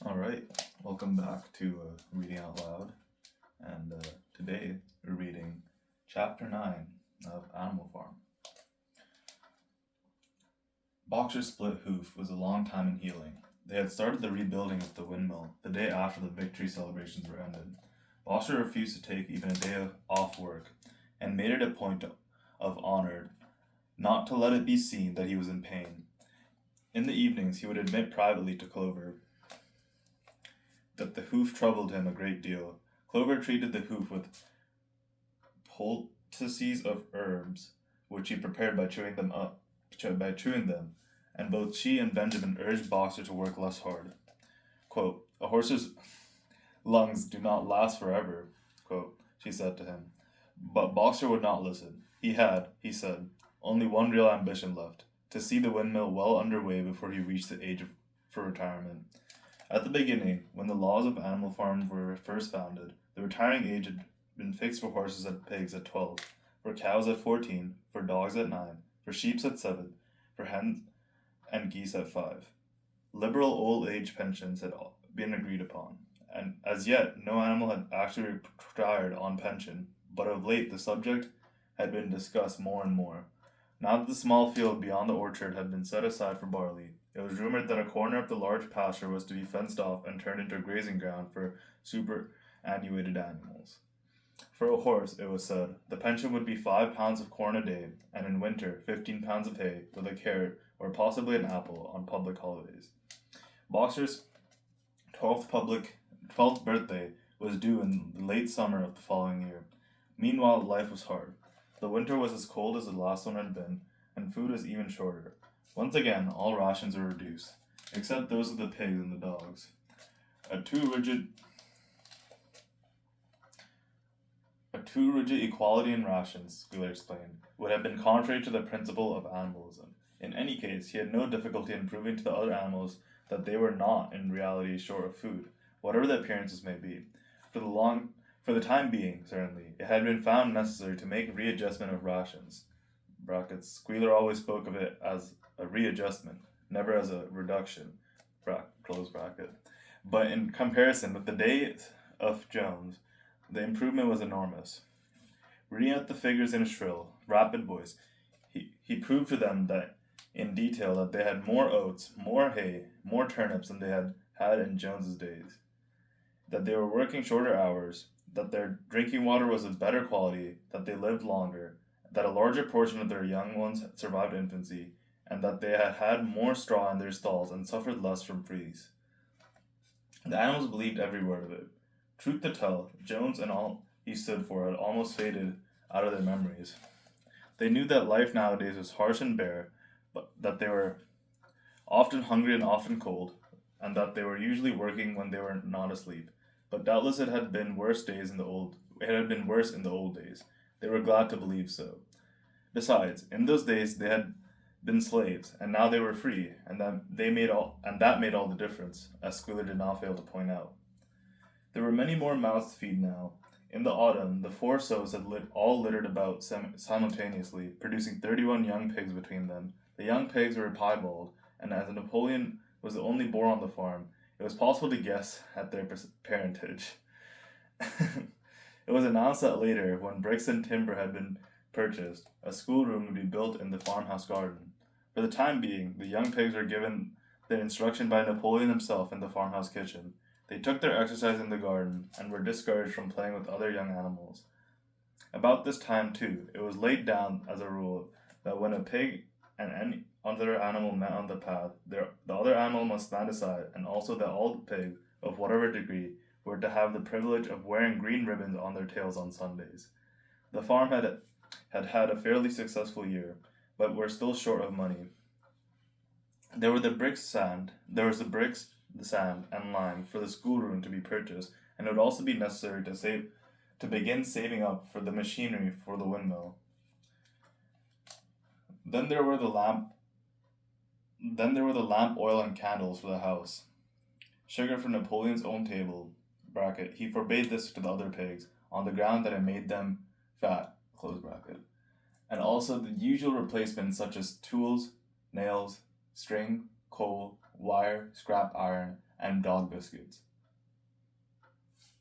All right, welcome back to Reading Out Loud, and today we're reading Chapter 9 of Animal Farm. Boxer's split hoof was a long time in healing. They had started the rebuilding of the windmill the day after the victory celebrations were ended. Boxer refused to take even a day off work, and made it a point of honor not to let it be seen that he was in pain. In the evenings, he would admit privately to Clover that the hoof troubled him a great deal. Clover treated the hoof with poultices of herbs, which he prepared by chewing them, and both she and Benjamin urged Boxer to work less hard. Quote, "A horse's lungs do not last forever," quote, she said to him. But Boxer would not listen. He had, he said, only one real ambition left, to see the windmill well underway before he reached the age for retirement. At the beginning, when the laws of Animal Farm were first founded, the retiring age had been fixed for horses and pigs at 12, for cows at 14, for dogs at 9, for sheep at 7, for hens and geese at 5. Liberal old age pensions had been agreed upon, and as yet no animal had actually retired on pension, but of late the subject had been discussed more and more. Now that the small field beyond the orchard had been set aside for barley, it was rumored that a corner of the large pasture was to be fenced off and turned into a grazing ground for superannuated animals. For a horse, it was said, the pension would be 5 pounds of corn a day, and in winter 15 pounds of hay, with a carrot or possibly an apple on public holidays. Boxer's 12th birthday was due in the late summer of the following year. Meanwhile, life was hard. The winter was as cold as the last one had been, and food was even shorter. Once again, all rations were reduced, except those of the pigs and the dogs. A too rigid equality in rations, Schuyler explained, would have been contrary to the principle of animalism. In any case, he had no difficulty in proving to the other animals that they were not, in reality, short of food, whatever the appearances may be. For the time being, certainly, it had been found necessary to make readjustment of rations. Squealer always spoke of it as a readjustment, never as a reduction. But in comparison with the days of Jones, the improvement was enormous. Reading out the figures in a shrill, rapid voice, he proved to them that in detail that they had more oats, more hay, more turnips than they had had in Jones's days, that they were working shorter hours, that their drinking water was of better quality, that they lived longer, that a larger portion of their young ones had survived infancy, and that they had had more straw in their stalls and suffered less from fleas. The animals believed every word of it. Truth to tell, Jones and all he stood for had almost faded out of their memories. They knew that life nowadays was harsh and bare, but that they were often hungry and often cold, and that they were usually working when they were not asleep. But doubtless it had been worse in the old days. They were glad to believe so. Besides, in those days they had been slaves, and now they were free, and that made all the difference, as Squealer did not fail to point out. There were many more mouths to feed now. In the autumn, the four sows had all littered about simultaneously, producing 31 young pigs between them. The young pigs were piebald, and as Napoleon was the only boar on the farm, it was possible to guess at their parentage. It was announced that later, when bricks and timber had been purchased, a schoolroom would be built in the farmhouse garden. For the time being, the young pigs were given their instruction by Napoleon himself in the farmhouse kitchen. They took their exercise in the garden, and were discouraged from playing with other young animals. About this time, too, it was laid down as a rule that when a pig and any other animal met on the path, the other animal must stand aside, and also that all the pigs, of whatever degree, were to have the privilege of wearing green ribbons on their tails on Sundays. The farm had a fairly successful year, but were still short of money. There was the bricks, the sand, and lime for the schoolroom to be purchased, and it would also be necessary to begin saving up for the machinery for the windmill. Then there were the lamp oil and candles for the house. Sugar for Napoleon's own table, he forbade this to the other pigs, on the ground that it made them fat, and also the usual replacements such as tools, nails, string, coal, wire, scrap iron, and dog biscuits.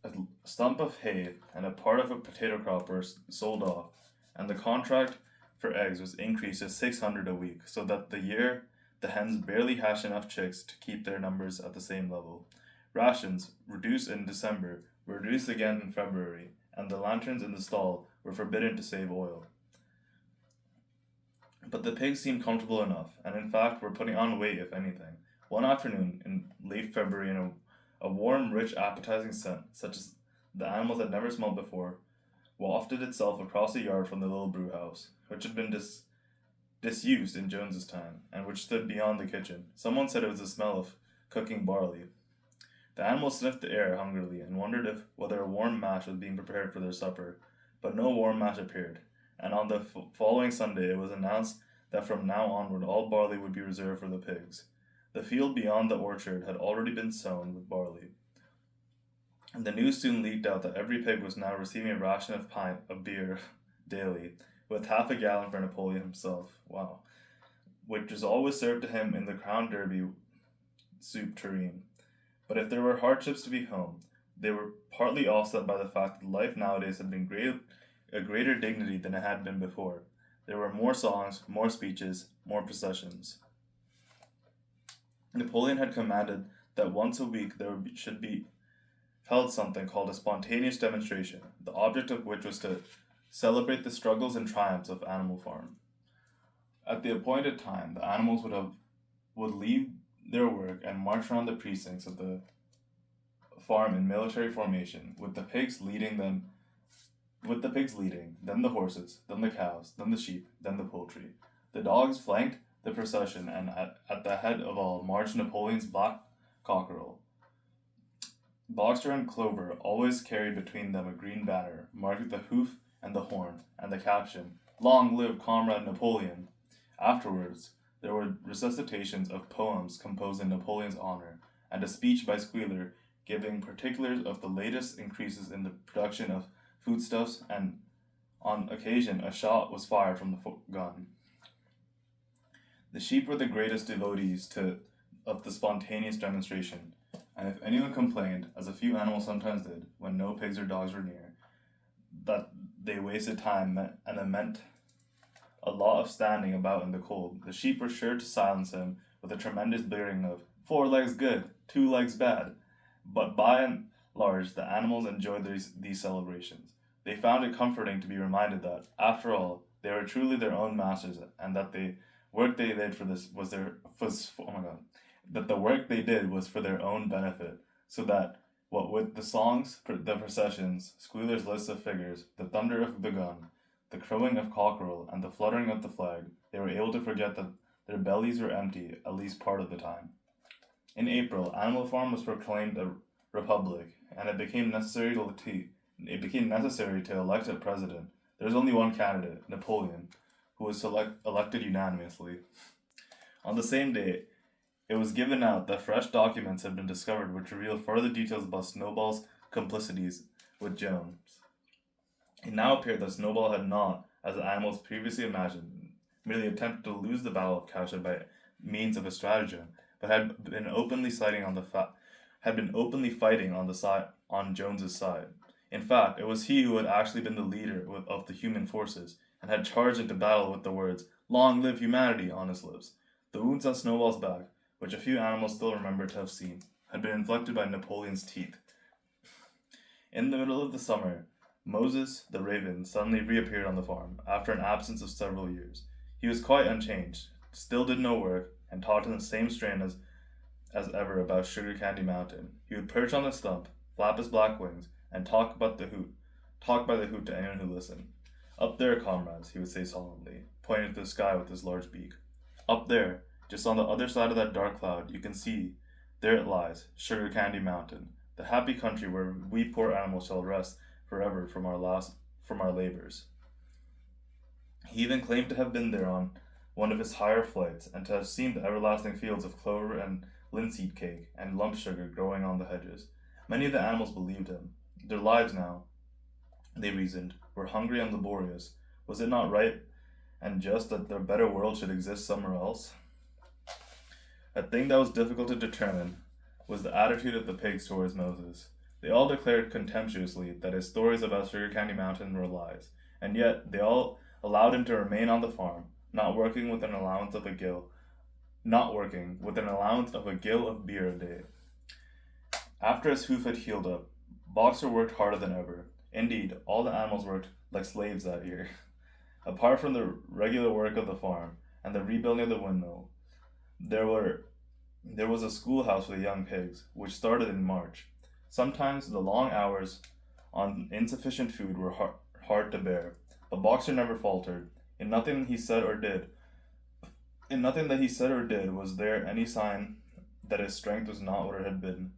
A stump of hay and a part of a potato crop were sold off, and the contract for eggs was increased to 600 a week, so that the year the hens barely hatched enough chicks to keep their numbers at the same level. Rations, reduced in December, were reduced again in February, and the lanterns in the stall were forbidden to save oil. But the pigs seemed comfortable enough, and in fact were putting on weight if anything. One afternoon, in late February, a warm, rich, appetizing scent, such as the animals had never smelled before, wafted itself across the yard from the little brew house, which had been disused in Jones's time, and which stood beyond the kitchen. Someone said it was the smell of cooking barley. The animals sniffed the air hungrily and wondered whether a warm mash was being prepared for their supper, but no warm mash appeared, and on the following Sunday it was announced that from now onward all barley would be reserved for the pigs. The field beyond the orchard had already been sown with barley, and the news soon leaked out that every pig was now receiving a ration of pint of beer daily, with half a gallon for Napoleon himself. Wow. Which was always served to him in the Crown Derby soup tureen. But if there were hardships to be home, they were partly offset by the fact that life nowadays had been a greater dignity than it had been before. There were more songs, more speeches, more processions. Napoleon had commanded that once a week should be held something called a spontaneous demonstration, the object of which was to celebrate the struggles and triumphs of Animal Farm. At the appointed time, the animals would leave their work and march around the precincts of the farm in military formation, with the pigs leading, then the horses, then the cows, then the sheep, then the poultry. The dogs flanked the procession, and at the head of all marched Napoleon's black cockerel. Boxer and Clover always carried between them a green banner, marked with the hoof and the horn, and the caption, "Long live Comrade Napoleon." Afterwards, there were recitations of poems composed in Napoleon's honor, and a speech by Squealer giving particulars of the latest increases in the production of foodstuffs, and on occasion a shot was fired from the gun. The sheep were the greatest devotees of the spontaneous demonstration, and if anyone complained, as a few animals sometimes did, when no pigs or dogs were near, that they wasted time and it meant a lot of standing about in the cold, the sheep were sure to silence him with a tremendous blaring of 4 legs good, 2 legs bad. But by and large, the animals enjoyed these celebrations. They found it comforting to be reminded that, after all, they were truly their own masters, and that the work they did was for their own benefit, so that what with the songs, the processions, Squealer's list of figures, the thunder of the gun, the crowing of cockerel, and the fluttering of the flag, they were able to forget that their bellies were empty at least part of the time. In April, Animal Farm was proclaimed a republic, and it became necessary to elect a president. There was only one candidate, Napoleon, who was elected unanimously. On the same day, it was given out that fresh documents had been discovered which revealed further details about Snowball's complicities with Jones. It now appeared that Snowball had not, as the animals previously imagined, merely attempted to lose the Battle of Cowshed by means of a stratagem, but had been openly fighting on Jones's side. In fact, it was he who had actually been the leader of the human forces, and had charged into battle with the words, "Long live humanity," on his lips. The wounds on Snowball's back, which a few animals still remember to have seen, had been inflicted by Napoleon's teeth. In the middle of the summer, Moses, the raven, suddenly reappeared on the farm, after an absence of several years. He was quite unchanged, still did no work, and talked in the same strain as ever about Sugar Candy Mountain. He would perch on the stump, flap his black wings, and talk by the hoot to anyone who listened. "Up there, comrades," he would say solemnly, pointing to the sky with his large beak. "Up there, just on the other side of that dark cloud, you can see, there it lies, Sugar Candy Mountain, the happy country where we poor animals shall rest forever from our labors." He even claimed to have been there on one of his higher flights, and to have seen the everlasting fields of clover and linseed cake and lump sugar growing on the hedges. Many of the animals believed him. Their lives now, they reasoned, were hungry and laborious. Was it not right and just that their better world should exist somewhere else? A thing that was difficult to determine was the attitude of the pigs towards Moses. They all declared contemptuously that his stories about Sugar Candy Mountain were lies, and yet they all allowed him to remain on the farm, not working with an allowance of a gill of beer a day. After his hoof had healed up, Boxer worked harder than ever. Indeed, all the animals worked like slaves that year. Apart from the regular work of the farm and the rebuilding of the windmill, there were there was a schoolhouse for the young pigs, which started in March. Sometimes the long hours on insufficient food were hard to bear, but Boxer never faltered. In nothing he said or did, in nothing that he said or did was there any sign that his strength was not what it had been.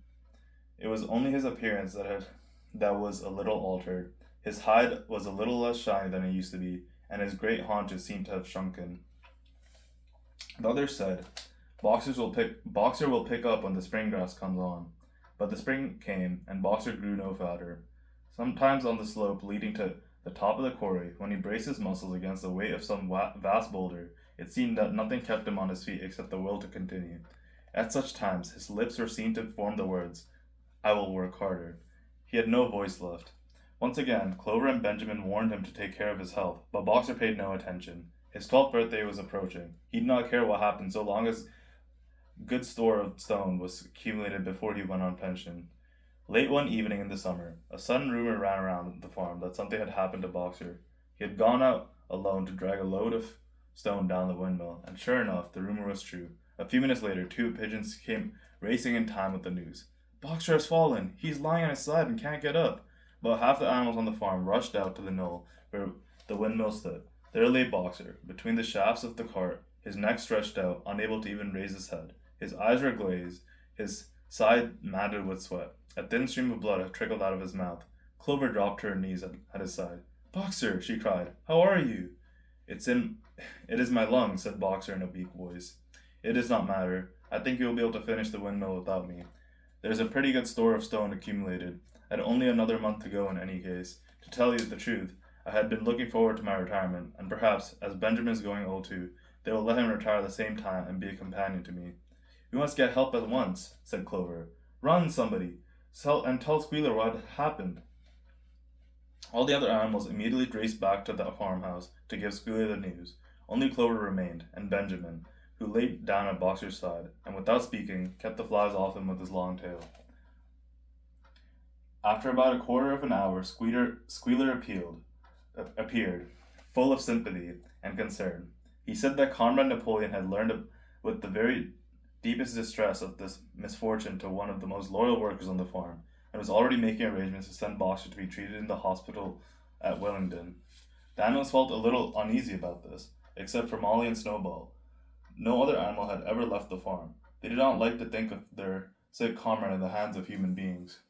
It was only his appearance that was a little altered. His hide was a little less shiny than it used to be, and his great haunches seemed to have shrunken. The others said, Boxer will pick up when the spring grass comes on. But the spring came, and Boxer grew no fatter. Sometimes on the slope leading to the top of the quarry, when he braced his muscles against the weight of some vast boulder, it seemed that nothing kept him on his feet except the will to continue. At such times, his lips were seen to form the words, "I will work harder." He had no voice left. Once again, Clover and Benjamin warned him to take care of his health, but Boxer paid no attention. His 12th birthday was approaching. He did not care what happened so long as good store of stone was accumulated before he went on pension. Late one evening in the summer, a sudden rumor ran around the farm that something had happened to Boxer. He had gone out alone to drag a load of stone down the windmill, and sure enough, the rumor was true. A few minutes later, two pigeons came racing in time with the news. "Boxer has fallen! He's lying on his side and can't get up!" About half the animals on the farm rushed out to the knoll where the windmill stood. There lay Boxer, between the shafts of the cart, his neck stretched out, unable to even raise his head. His eyes were glazed, his side matted with sweat. A thin stream of blood had trickled out of his mouth. Clover dropped to her knees at his side. "Boxer," she cried, "how are you?" It is my lungs," said Boxer in a weak voice. "It does not matter. I think you will be able to finish the windmill without me. There's a pretty good store of stone accumulated. I had only another month to go in any case. To tell you the truth, I had been looking forward to my retirement, and perhaps, as Benjamin is going old too, they will let him retire at the same time and be a companion to me." "We must get help at once," said Clover. "Run, somebody, and tell Squealer what had happened." All the other animals immediately raced back to the farmhouse to give Squealer the news. Only Clover remained, and Benjamin, who lay down at Boxer's side, and without speaking, kept the flies off him with his long tail. After about a quarter of an hour, Squealer appeared, full of sympathy and concern. He said that Comrade Napoleon had learned with the very deepest distress of this misfortune to one of the most loyal workers on the farm, and was already making arrangements to send Boxer to be treated in the hospital at Wellington. The animals felt a little uneasy about this, except for Molly and Snowball. No other animal had ever left the farm. They did not like to think of their sick comrade in the hands of human beings.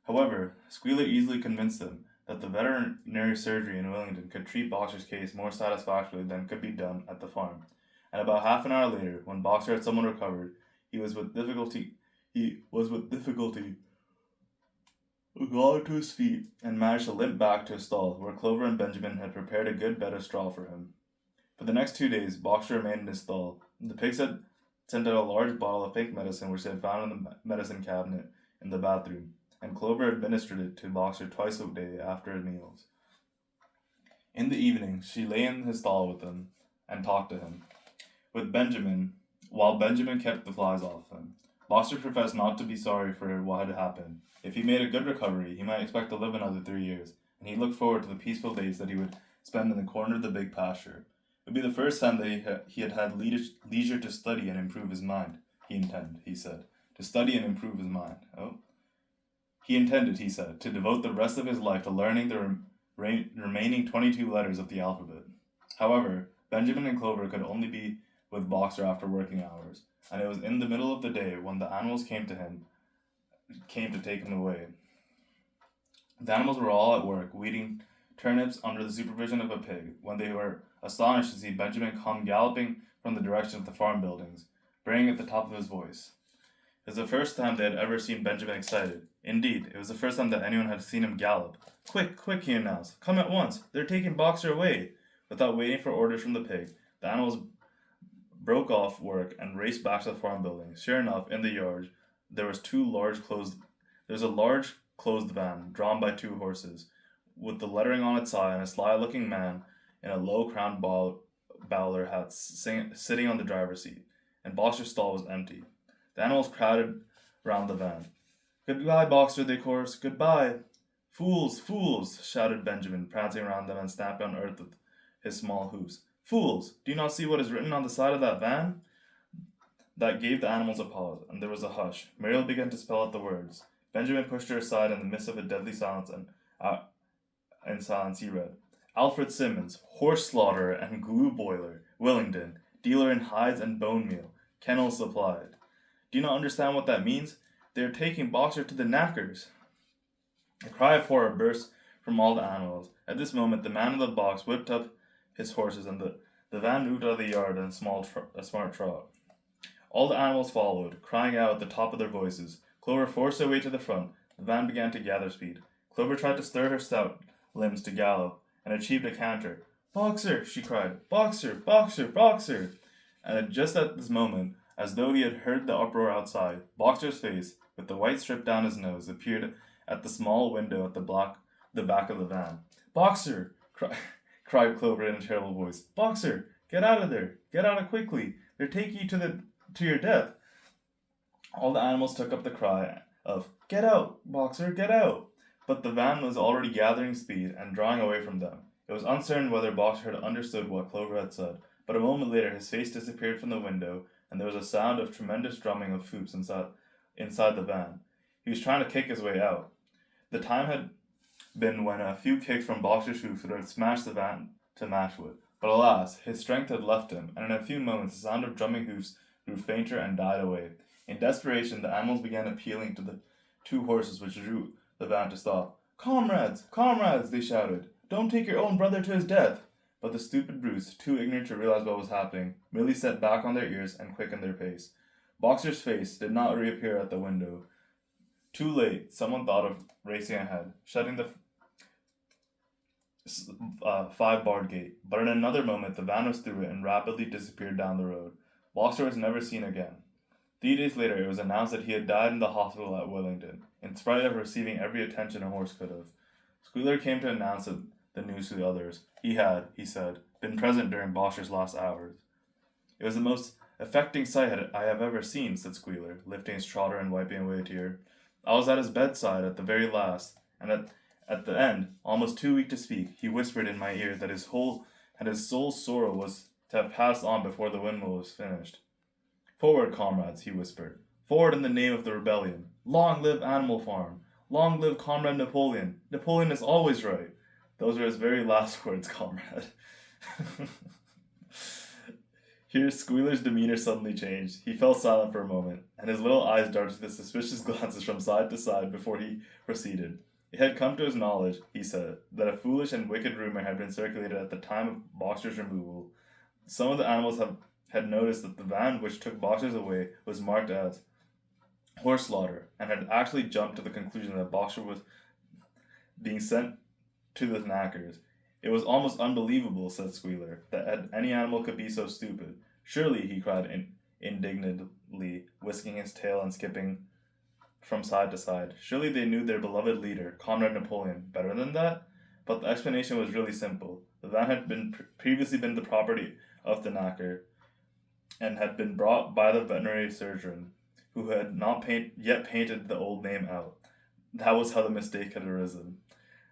However, Squealer easily convinced them that the veterinary surgery in Wellington could treat Boxer's case more satisfactorily than could be done at the farm. And about half an hour later, when Boxer had somewhat recovered, he was with difficulty got to his feet and managed to limp back to his stall, where Clover and Benjamin had prepared a good bed of straw for him. For the next 2 days, Boxer remained in his stall. The pigs had sent out a large bottle of pink medicine which they had found in the medicine cabinet in the bathroom, and Clover administered it to Boxer twice a day after his meals. In the evening, she lay in his stall with him and talked to him, while Benjamin kept the flies off him. Boxer professed not to be sorry for what had happened. If he made a good recovery, he might expect to live another 3 years, and he looked forward to the peaceful days that he would spend in the corner of the big pasture. It would be the first time that he had had leisure to study and improve his mind. He said. To study and improve his mind. He intended, he said, to devote the rest of his life to learning the remaining 22 letters of the alphabet. However, Benjamin and Clover could only be with Boxer after working hours, and it was in the middle of the day when the animals came to take him away. The animals were all at work, weeding turnips under the supervision of a pig, when they were astonished to see Benjamin come galloping from the direction of the farm buildings, braying at the top of his voice. It was the first time they had ever seen Benjamin excited. Indeed, it was the first time that anyone had seen him gallop. "Quick, quick," he announced. "Come at once. They're taking Boxer away." Without waiting for orders from the pig, the animals broke off work and raced back to the farm building. Sure enough, in the yard, there was two large closed. There's a large closed van drawn by two horses, with the lettering on its side and a sly-looking man in a low-crowned bowler hat sitting on the driver's seat. And Boxer's stall was empty. The animals crowded round the van. "Goodbye, Boxer," they chorused. "Goodbye." "Fools, fools!" shouted Benjamin, prancing around them and stamping on earth with his small hoofs. "Fools! Do you not see what is written on the side of that van?" That gave the animals a pause, and there was a hush. Muriel began to spell out the words. Benjamin pushed her aside in the midst of a deadly silence, and in silence he read, "Alfred Simmons, horse slaughterer and glue boiler, Willingdon, dealer in hides and bone meal, kennels supplied." "Do you not understand what that means? They are taking Boxer to the knackers." A cry of horror burst from all the animals. At this moment, the man in the box whipped up his horses, and the van moved out of the yard in a smart trot. All the animals followed, crying out at the top of their voices. Clover forced her way to the front. The van began to gather speed. Clover tried to stir her stout limbs to gallop, and achieved a canter. "Boxer!" she cried. "Boxer! Boxer! Boxer!" And just at this moment, as though he had heard the uproar outside, Boxer's face, with the white strip down his nose, appeared at the small window at the back of the van. "Boxer!" cried Clover in a terrible voice. "Boxer! Get out of there! Get out of quickly! They're taking you to your death!" All the animals took up the cry of, "Get out, Boxer! Get out!" But the van was already gathering speed and drawing away from them. It was uncertain whether Boxer had understood what Clover had said, but a moment later his face disappeared from the window, and there was a sound of tremendous drumming of hoofs inside the van. He was trying to kick his way out. The time had been when a few kicks from Boxer's hoofs would have smashed the van to matchwood. But alas, his strength had left him, and in a few moments the sound of drumming hoofs grew fainter and died away. In desperation, the animals began appealing to the two horses which drew the van to stop. "Comrades! Comrades!" they shouted. "Don't take your own brother to his death!" But the stupid brutes, too ignorant to realize what was happening, merely set back on their ears and quickened their pace. Boxer's face did not reappear at the window. Too late, someone thought of racing ahead, shutting the five-barred gate. But in another moment, the van was through it and rapidly disappeared down the road. Boxer was never seen again. 3 days later, it was announced that he had died in the hospital at Willingdon, in spite of receiving every attention a horse could have. Squealer came to announce the news to the others. He had, he said, been present during Boxer's last hours. "It was the most affecting sight I have ever seen," said Squealer, lifting his trotter and wiping away a tear. "I was at his bedside at the very last, and at the end, almost too weak to speak, he whispered in my ear that his soul's sorrow was to have passed on before the windmill was finished. 'Forward, comrades,' he whispered. 'Forward in the name of the rebellion. Long live Animal Farm! Long live Comrade Napoleon! Napoleon is always right!' Those were his very last words, comrade." Here Squealer's demeanor suddenly changed. He fell silent for a moment, and his little eyes darted with suspicious glances from side to side before he proceeded. It had come to his knowledge, he said, that a foolish and wicked rumor had been circulated at the time of Boxer's removal. Some of the animals had noticed that the van which took Boxers away was marked as horse slaughter, and had actually jumped to the conclusion that Boxer was being sent to the knackers. "It was almost unbelievable," said Squealer, "that any animal could be so stupid. Surely," he cried indignantly, whisking his tail and skipping from side to side, "surely they knew their beloved leader, Comrade Napoleon, better than that?" But the explanation was really simple. The van had previously been the property of the knacker, and had been brought by the veterinary surgeon, who had not yet painted the old name out. That was how the mistake had arisen.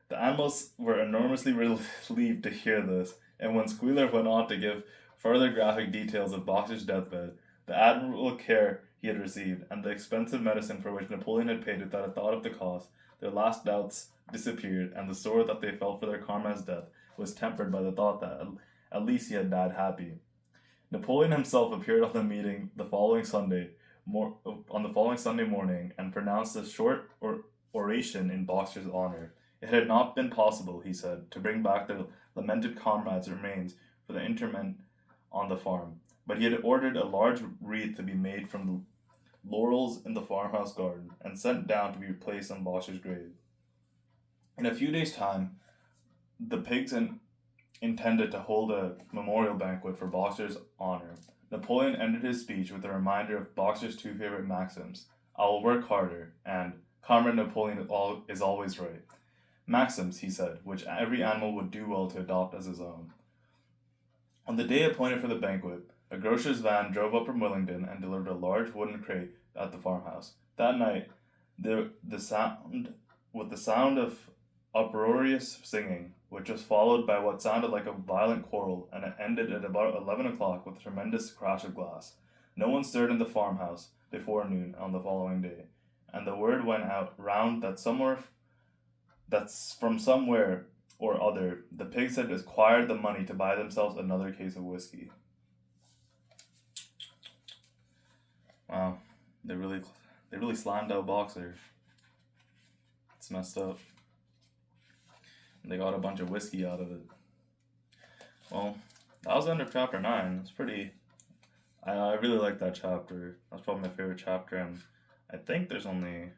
The animals were enormously relieved to hear this, and when Squealer went on to give further graphic details of Boxer's deathbed, the admirable care he had received, and the expensive medicine for which Napoleon had paid without a thought of the cost, their last doubts disappeared, and the sorrow that they felt for their comrade's death was tempered by the thought that at least he had died happy. Napoleon himself appeared on the meeting the following Sunday morning, and pronounced a short oration in Boxer's honor. It had not been possible, he said, to bring back their lamented comrade's remains for the interment on the farm, but he had ordered a large wreath to be made from the laurels in the farmhouse garden, and sent down to be placed on Boxer's grave. In a few days' time, the pigs intended to hold a memorial banquet for Boxer's honor. Napoleon ended his speech with a reminder of Boxer's two favorite maxims: "I will work harder," and "Comrade Napoleon is always right." Maxims, he said, which every animal would do well to adopt as his own. On the day appointed for the banquet, a grocer's van drove up from Willingdon and delivered a large wooden crate at the farmhouse. That night, the sound of uproarious singing, which was followed by what sounded like a violent quarrel, and it ended at about 11 o'clock with a tremendous crash of glass. No one stirred in the farmhouse before noon on the following day, and the word went out round that's from somewhere or other, the pigs had acquired the money to buy themselves another case of whiskey. Wow, they really slammed out Boxer. It's messed up. They got a bunch of whiskey out of it. Well, that was the end of chapter 9. It's pretty. I really like that chapter. That's probably my favorite chapter, and I think there's only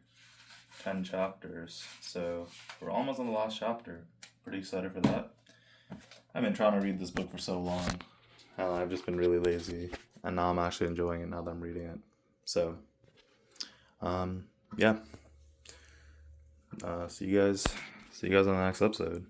10 chapters, so we're almost on the last chapter. Pretty excited for that. I've been trying to read this book for so long. I've just been really lazy, and now I'm actually enjoying it now that I'm reading it. So, yeah. See you guys on the next episode.